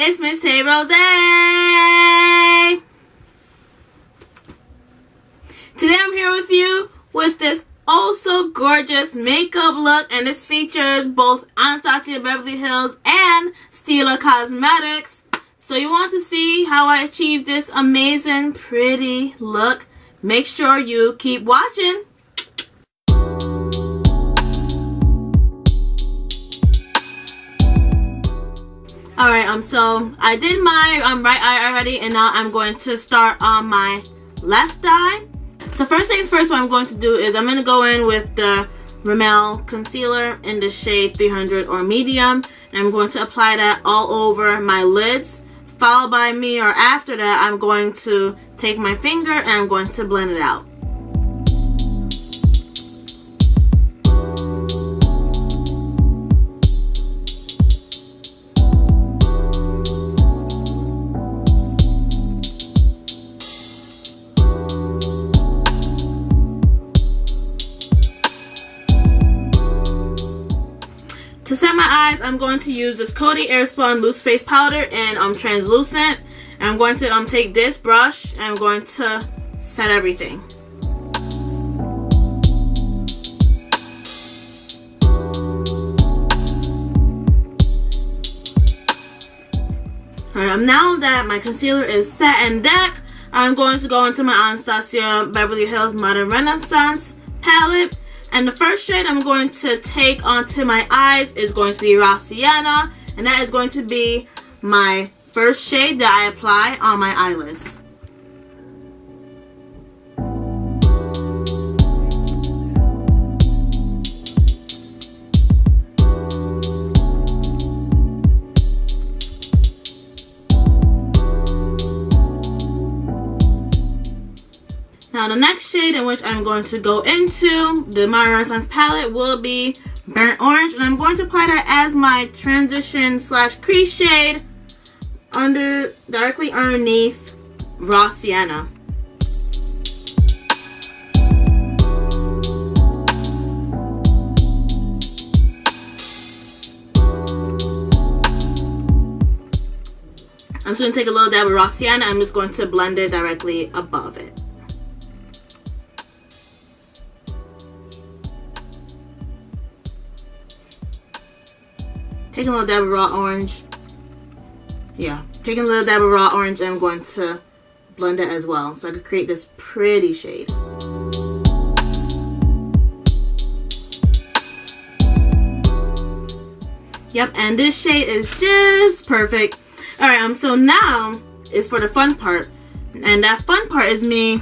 it's Miss Tay Rosé. Today I'm here with you with this oh so gorgeous makeup look, and this features both Untitled Beverly Hills and Stila Cosmetics. So you want to see how I achieved this amazing pretty look? Make sure you keep watching. Alright, so I did my right eye already, and now I'm going to start on my left eye. So first things first, what I'm going to do is I'm going to go in with the Rimmel concealer in the shade 300 or medium, and I'm going to apply that all over my lids. Followed by me, or after that, I'm going to take my finger and I'm going to blend it out. To set my eyes, I'm going to use this Coty Airspun Loose Face Powder in translucent. And I'm going to take this brush and I'm going to set everything. Alright, now that my concealer is set and decked, I'm going to go into my Anastasia Beverly Hills Modern Renaissance palette. And the first shade I'm going to take onto my eyes is going to be Raw Sienna, and that is going to be my first shade that I apply on my eyelids. Now the next shade in which I'm going to go into the Modern Renaissance palette will be Burnt Orange, and I'm going to apply that as my transition / crease shade directly underneath Raw Sienna. I'm just going to take a little dab of Raw Sienna. I'm just going to blend it directly above it. Taking a little dab of raw orange. Yeah, taking a little dab of raw orange, and I'm going to blend it as well so I could create this pretty shade. Yep, and this shade is just perfect. Alright, so now is for the fun part. And that fun part is me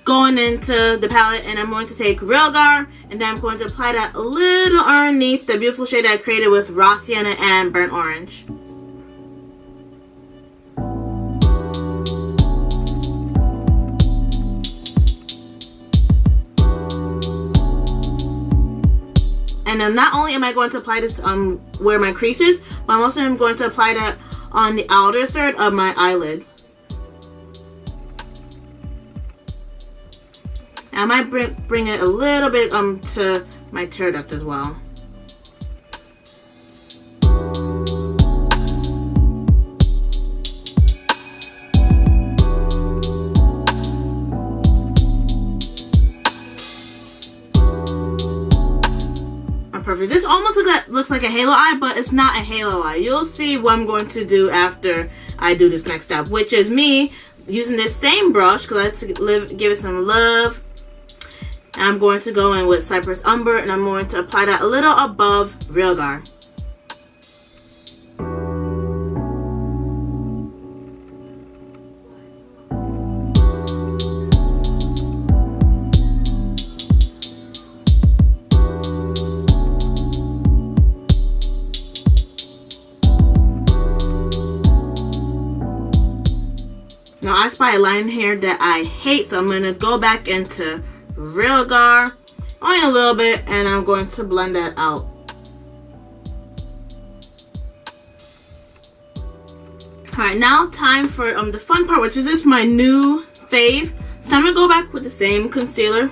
going into the palette, and I'm going to take Realgar, and then I'm going to apply that a little underneath the beautiful shade I created with Raw Sienna and Burnt Orange. And then not only am I going to apply this where my crease is, but I'm also going to apply that on the outer third of my eyelid. I might bring it a little bit to my tear duct as well. Perfect. This almost looks like a halo eye, but it's not a halo eye. You'll see what I'm going to do after I do this next step, which is me using this same brush, because let's give it some love. And I'm going to go in with Cypress Umber, and I'm going to apply that a little above Realgar. Now I spy a line here that I hate, so I'm going to go back into Realgar, only a little bit, and I'm going to blend that out. Alright, now time for the fun part, which is just my new fave. So I'm going to go back with the same concealer.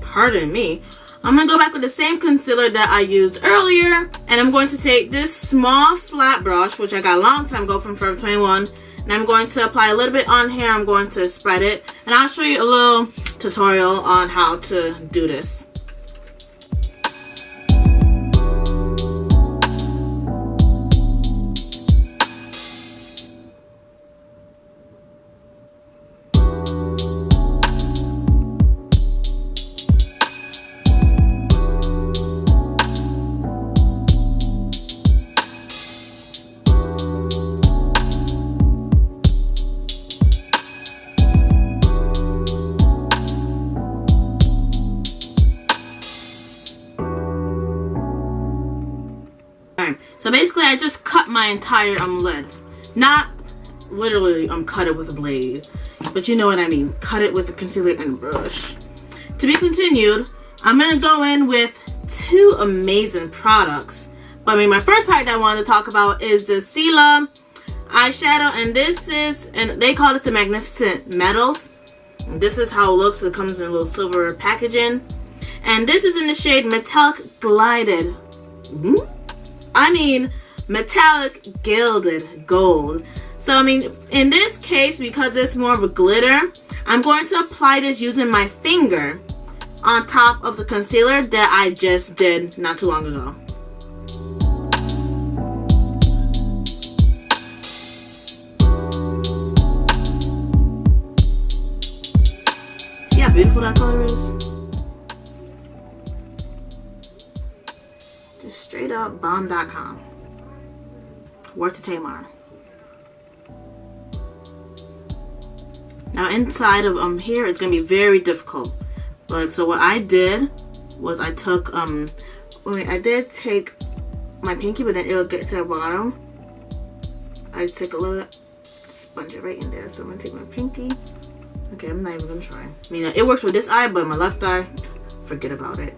Pardon me. I'm going to go back with the same concealer that I used earlier, And I'm going to take this small flat brush, which I got a long time ago from Forever 21, and I'm going to apply a little bit on here. I'm going to spread it, and I'll show you a little tutorial on how to do this. So basically, I just cut my entire lid. Not literally cut it with a blade, but you know what I mean. Cut it with a concealer and brush. To be continued, I'm going to go in with two amazing products. But I mean, my first product I wanted to talk about is the Stila eyeshadow. And this is, and they call it the Magnificent Metals. And this is how it looks. It comes in a little silver packaging. And this is in the shade Metallic Glided. I mean, metallic gilded gold. So I mean, in this case, because it's more of a glitter, I'm going to apply this using my finger on top of the concealer that I just did not too long ago. See how beautiful that color is? Straight up bomb.com. Worth to Tamar. Now inside of here it's gonna be very difficult. Like, so what I did was I took I did take my pinky, but then it'll get to the bottom. I take a little sponge it right in there. So I'm gonna take my pinky. Okay, I'm not even gonna try. I mean, it works with this eye, but my left eye, forget about it.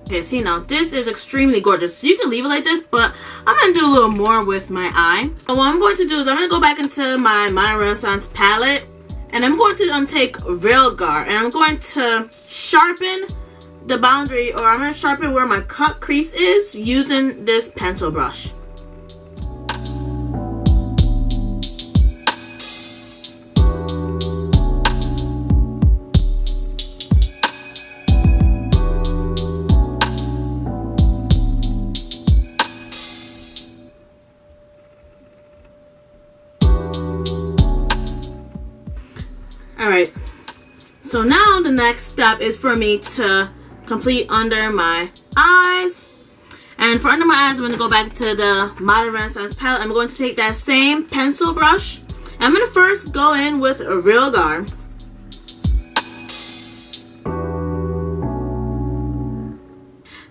Okay, see, now this is extremely gorgeous. So you can leave it like this, but I'm going to do a little more with my eye. So what I'm going to do is I'm going to go back into my Modern Renaissance palette, and I'm going to take Real Guard, and I'm going to sharpen the boundary, or I'm going to sharpen where my cut crease is using this pencil brush. Alright, so now the next step is for me to complete under my eyes. And for under my eyes, I'm going to go back to the Modern Renaissance palette. I'm going to take that same pencil brush. And I'm going to first go in with a Real Guard.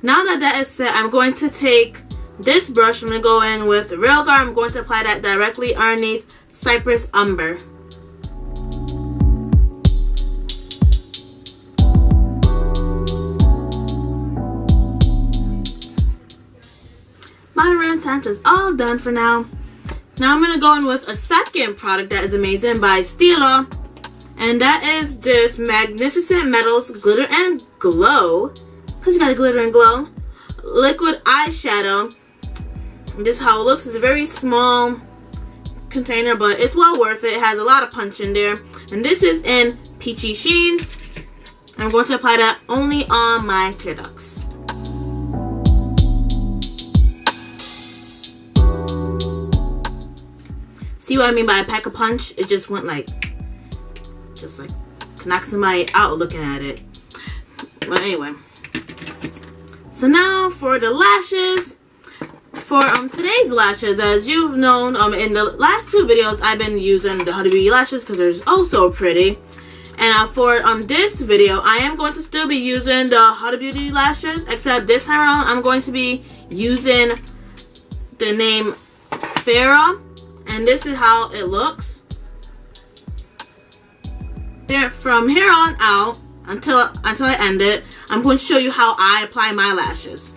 Now that that is set, I'm going to take this brush. I'm going to go in with Real Guard. I'm going to apply that directly underneath Cypress Umber. Modern Renaissance is all done for now. Now I'm going to go in with a second product that is amazing by Stila. And that is this Magnificent Metals Glitter and Glow. Because you got to glitter and glow. Liquid eyeshadow. This is how it looks. It's a very small container, but it's well worth it. It has a lot of punch in there. And this is in Peachy Sheen. I'm going to apply that only on my tear ducts. See what I mean by a pack a punch? It just went like, just like knock somebody out looking at it. But anyway. So now for the lashes. For today's lashes, as you've known in the last two videos, I've been using the Huda Beauty lashes because they're oh so pretty. And for this video, I am going to still be using the Huda Beauty lashes, except this time around I'm going to be using the name Farrah. And this is how it looks. There, from here on out until I end it, I'm going to show you how I apply my lashes.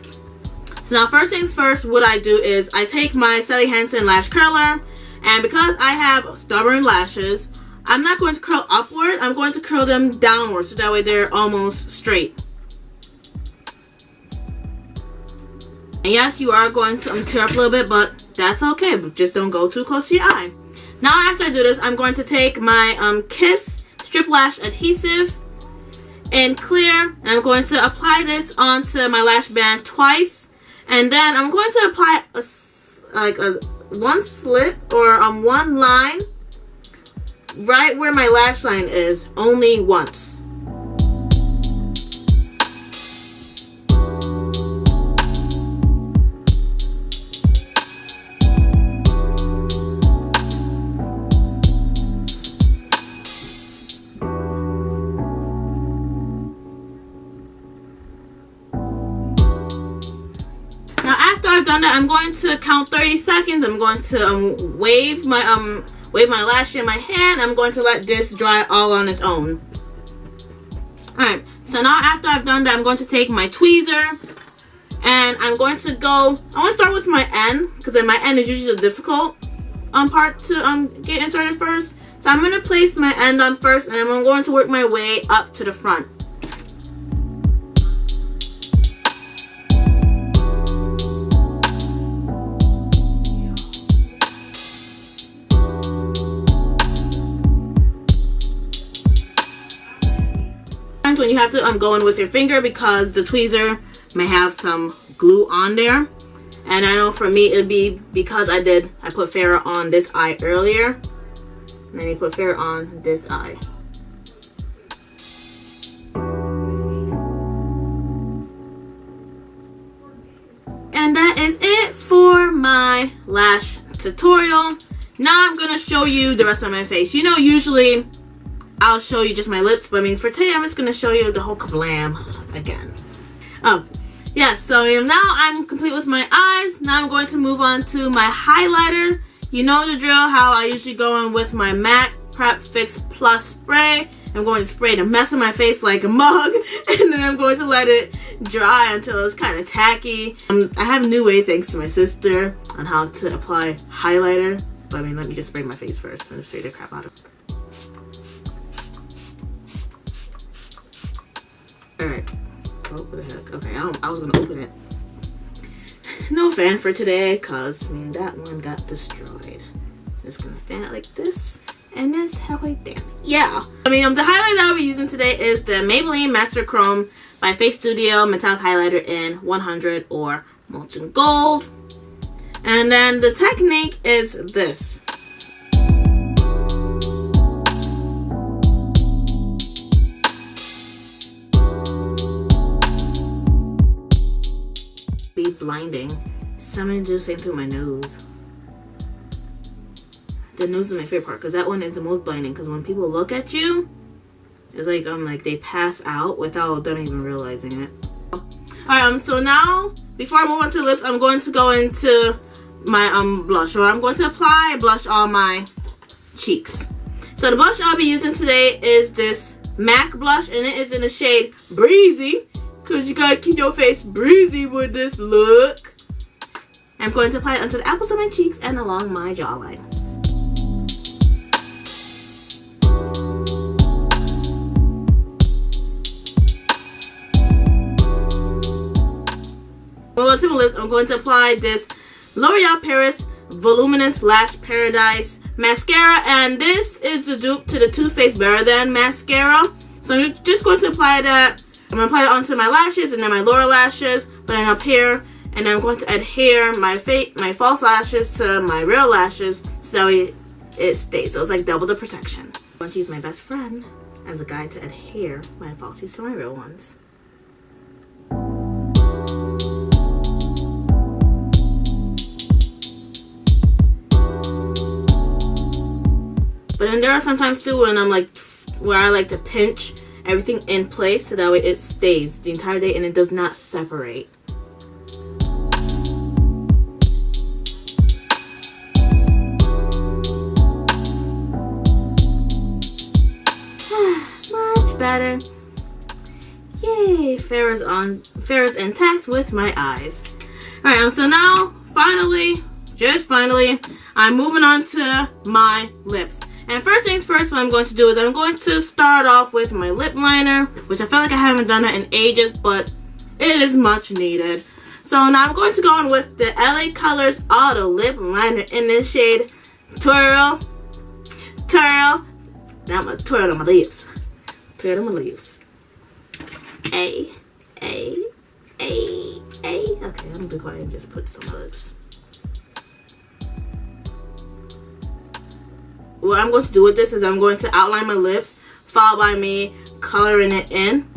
So now, first things first, what I do is I take my Sally Hansen lash curler, and because I have stubborn lashes, I'm not going to curl upward. I'm going to curl them downward, so that way they're almost straight. And yes, you are going to tear up a little bit, but that's okay. But just don't go too close to your eye. Now after I do this, I'm going to take my Kiss Strip Lash Adhesive in clear, and I'm going to apply this onto my lash band twice, and then I'm going to apply one slit or one line right where my lash line is, only once. Now after I've done that, I'm going to count 30 seconds. I'm going to wave my lash in my hand. I'm going to let this dry all on its own. Alright, so now after I've done that, I'm going to take my tweezer and I'm going to go, I want to start with my end, because then my end is usually the difficult part to get inserted first. So I'm going to place my end on first, and then I'm going to work my way up to the front. When you have to go in with your finger because the tweezer may have some glue on there, and I know for me it'd be because I put Farrah on this eye earlier, and then you put Farrah on this eye. And that is it for my lash tutorial. Now I'm gonna show you the rest of my face. You know, usually I'll show you just my lips, but I mean for today I'm just going to show you the whole kablam again. Yes, so now I'm complete with my eyes. Now I'm going to move on to my highlighter. You know the drill, how I usually go in with my MAC Prep Fix Plus spray. I'm going to spray the mess of my face like a mug, and then I'm going to let it dry until it's kind of tacky. I have a new way thanks to my sister on how to apply highlighter, but I mean let me just spray my face first and spray the crap out of it. Alright. Oh, what the heck? Okay, I was gonna open it. No fan for today, cause I mean that one got destroyed. Just gonna fan it like this, and that's how I did. Yeah. I mean the highlight that I'll be using today is the Maybelline Master Chrome by Face Studio Metallic Highlighter in 100 or Molten Gold. And then the technique is this. Be blinding. So I'm gonna do the same thing with my nose. The nose is my favorite part because that one is the most blinding, because when people look at you, it's like they pass out without them even realizing it. Alright, so now before I move on to the lips, I'm going to go into my blush, or I'm going to apply blush on my cheeks. So the blush I'll be using today is this MAC blush, and it is in the shade Breezy. Because you gotta keep your face breezy with this look. I'm going to apply it onto the apples of my cheeks and along my jawline. On to my lips, I'm going to apply this L'Oreal Paris Voluminous Lash Paradise Mascara. And this is the dupe to the Too Faced Better Than Mascara. So I'm just going to apply that. I'm going to apply it onto my lashes and then my lower lashes, but then up here, and then I'm going to adhere my false lashes to my real lashes so that way it stays. So it's like double the protection. I'm going to use my best friend as a guide to adhere my falsies to my real ones. But then there are sometimes too when I'm like, where I like to pinch everything in place so that way it stays the entire day and it does not separate. Much better. Yay! Farrah's intact with my eyes. Alright, so now finally, just finally, I'm moving on to my lips. And first things first, what I'm going to do is I'm going to start off with my lip liner, which I feel like I haven't done it in ages, but it is much needed. So now I'm going to go in with the LA Colors Auto Lip Liner in this shade Twirl. Now I'm going to twirl on my lips. Twirl on my lips. A. Okay, I'm going to be quiet and just put this on my lips. What I'm going to do with this is I'm going to outline my lips, followed by me coloring it in.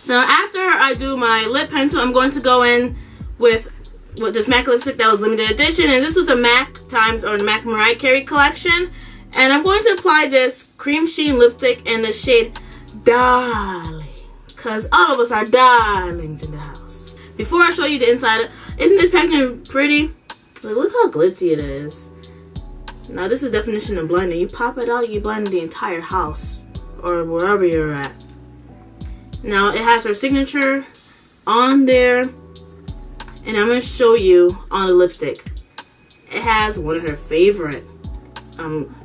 So after I do my lip pencil, I'm going to go in with this MAC lipstick that was limited edition. And this was the MAC Times or the MAC Mariah Carey collection. And I'm going to apply this Creamsheen lipstick in the shade Dahhhling. Because all of us are darlings in the house. Before I show you the inside, isn't this packaging pretty? Like, look how glitzy it is. Now this is definition of blending. You pop it out, you blend the entire house. Or wherever you're at. Now it has her signature on there, and I'm going to show you on the lipstick. It has one of her favorite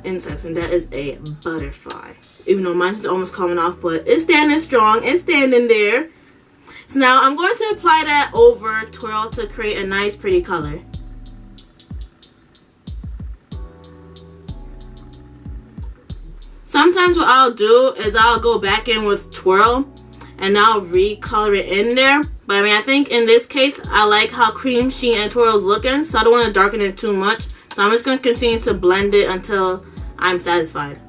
insects, and that is a butterfly. Even though mine's almost coming off, but it's standing strong. It's standing there. So now I'm going to apply that over Twirl to create a nice pretty color. Sometimes what I'll do is I'll go back in with Twirl and I'll recolor it in there. But I mean, I think in this case, I like how Creamsheen and Twirl is looking, so I don't want to darken it too much. So I'm just going to continue to blend it until I'm satisfied.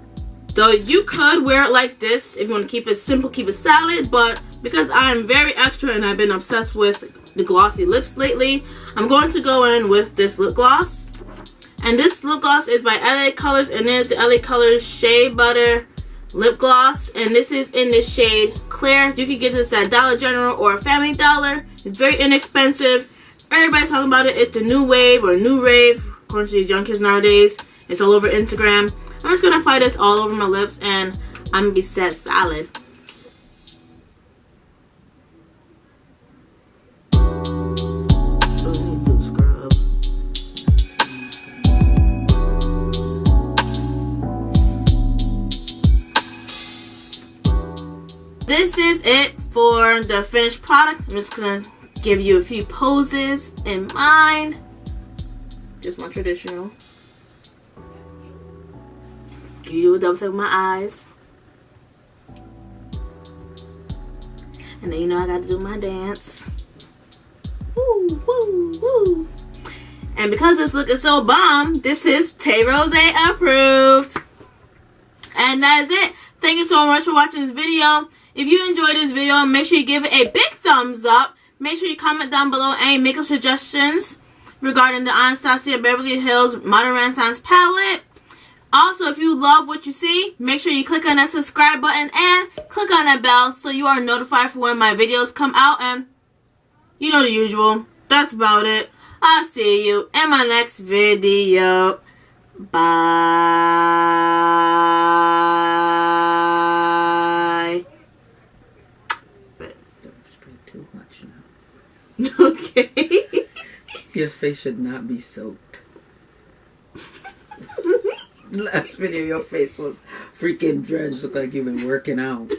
So you could wear it like this if you want to keep it simple, keep it solid. But because I'm very extra and I've been obsessed with the glossy lips lately, I'm going to go in with this lip gloss. And this lip gloss is by LA Colors, and it's the LA Colors Shea Butter lip gloss, and this is in the shade Clear. You can get this at Dollar General or Family Dollar. It's very inexpensive. Everybody's talking about it. It's the new wave or new rave, according to these young kids nowadays. It's all over Instagram. I'm just gonna apply this all over my lips, and I'm gonna be set solid. This is it for the finished product. I'm just gonna give you a few poses in mind. Just my traditional. You do a double tap with my eyes. And then you know I gotta do my dance. Woo, woo, woo. And because this look is so bomb, this is Tay Rosé approved. And that is it. Thank you so much for watching this video. If you enjoyed this video, make sure you give it a big thumbs up. Make sure you comment down below any makeup suggestions regarding the Anastasia Beverly Hills Modern Renaissance palette. Also, if you love what you see, make sure you click on that subscribe button and click on that bell so you are notified for when my videos come out. And you know the usual. That's about it. I'll see you in my next video. Bye. But don't spray too much now. Okay. Your face should not be soaked. Last video, your face was freaking drenched. Looked like you've been working out.